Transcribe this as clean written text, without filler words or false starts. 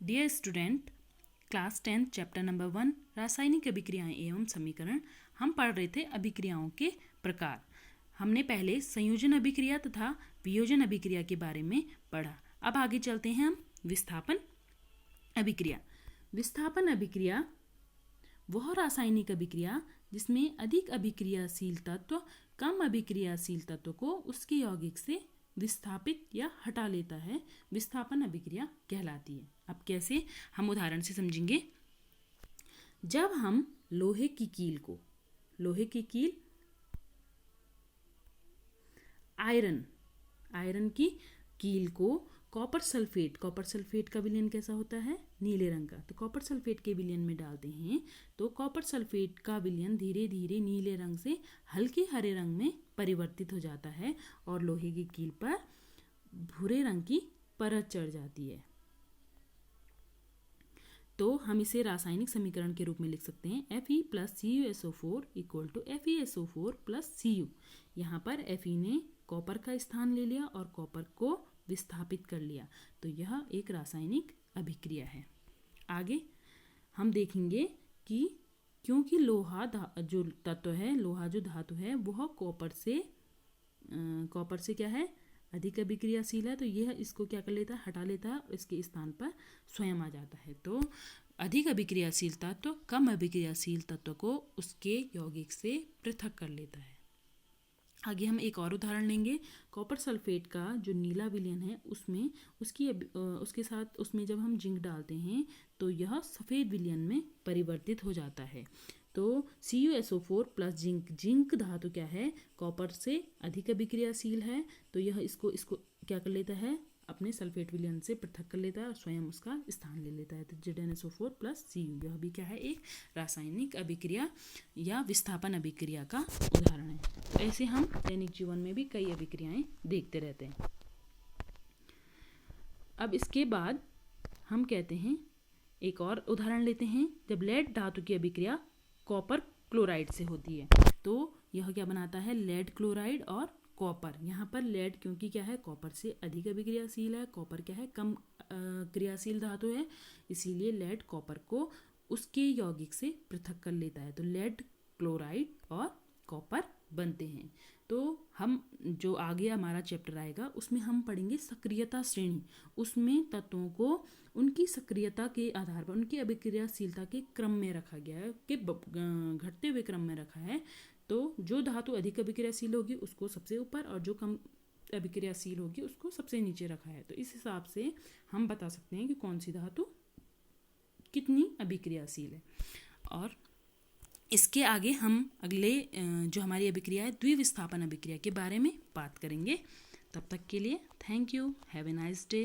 Dear student, class 10 chapter number 1 रासायनिक अभिक्रियाएं एवं समीकरण हम पढ़ रहे थे। अभिक्रियाओं के प्रकार हमने पहले संयोजन अभिक्रिया तथा वियोजन अभिक्रिया के बारे में पढ़ा। अब आगे चलते हैं हम विस्थापन अभिक्रिया। विस्थापन अभिक्रिया वह रासायनिक अभिक्रिया जिसमें अधिक अभिक्रियाशील तत्व कम अभिक्रियाशील तत्व को उसके यौगिक से विस्थापित या हटा लेता है, विस्थापन अभिक्रिया कहलाती है। अब कैसे, हम उदाहरण से समझेंगे। जब हम लोहे की कील आयरन की कील को कॉपर सल्फेट का विलयन कैसा होता है, नीले रंग का, तो कॉपर सल्फेट के विलयन में डालते हैं तो कॉपर सल्फेट का विलयन धीरे धीरे नीले रंग से हल्के हरे रंग में परिवर्तित हो जाता है और लोहे की कील पर भूरे रंग की परत चढ़ जाती है। तो हम इसे रासायनिक समीकरण के रूप में लिख सकते हैं Fe + CuSO4 = FeSO4 + Cu। यहाँ पर Fe ने कॉपर का स्थान ले लिया और कॉपर को विस्थापित कर लिया, तो यह एक रासायनिक अभिक्रिया है। आगे हम देखेंगे कि क्योंकि लोहा जो धातु है वह कॉपर से क्या है, अधिक अभिक्रियाशील है, तो यह इसको क्या कर लेता है, हटा लेता है और इसके स्थान पर स्वयं आ जाता है। तो अधिक अभिक्रियाशील तत्व कम अभिक्रियाशील तत्व को उसके यौगिक से पृथक कर लेता है। आगे हम एक और उदाहरण लेंगे। कॉपर सल्फेट का जो नीला विलयन है उसमें उसके साथ उसमें जब हम जिंक डालते हैं तो यह सफ़ेद विलयन में परिवर्तित हो जाता है। तो CuSO4 + जिंक धातु क्या है, कॉपर से अधिक अभिक्रियाशील है, तो यह इसको क्या कर लेता है, अपने सल्फेट विलयन से पृथक कर लेता है और स्वयं उसका स्थान ले लेता है। तो ZnSO4 + Cu यह भी क्या है, एक रासायनिक अभिक्रिया या विस्थापन अभिक्रिया का उदाहरण है। तो ऐसे हम दैनिक जीवन में भी कई अभिक्रियाएं देखते रहते हैं। अब इसके बाद हम कहते हैं, एक और उदाहरण लेते हैं। जब लेड धातु की अभिक्रिया कॉपर क्लोराइड से होती है तो यह क्या बनाता है, लेड क्लोराइड और कॉपर। यहाँ पर लेड क्योंकि क्या है, कॉपर से अधिक अभिक्रियाशील है, कॉपर क्या है, कम क्रियाशील धातु है, इसीलिए लेड कॉपर को उसके यौगिक से पृथक कर लेता है। तो लेड क्लोराइड और कॉपर बनते हैं। तो हम जो आगे हमारा चैप्टर आएगा उसमें हम पढ़ेंगे सक्रियता श्रेणी। उसमें तत्वों को उनकी सक्रियता के आधार पर उनकी अभिक्रियाशीलता के क्रम में रखा गया है, कि घटते हुए क्रम में रखा है। तो जो धातु अधिक अभिक्रियाशील होगी उसको सबसे ऊपर और जो कम अभिक्रियाशील होगी उसको सबसे नीचे रखा है। तो इस हिसाब से हम बता सकते हैं कि कौन सी धातु कितनी अभिक्रियाशील है। और इसके आगे हम अगले जो हमारी अभिक्रिया है द्विविस्थापन अभिक्रिया के बारे में बात करेंगे। तब तक के लिए thank you, have a nice day.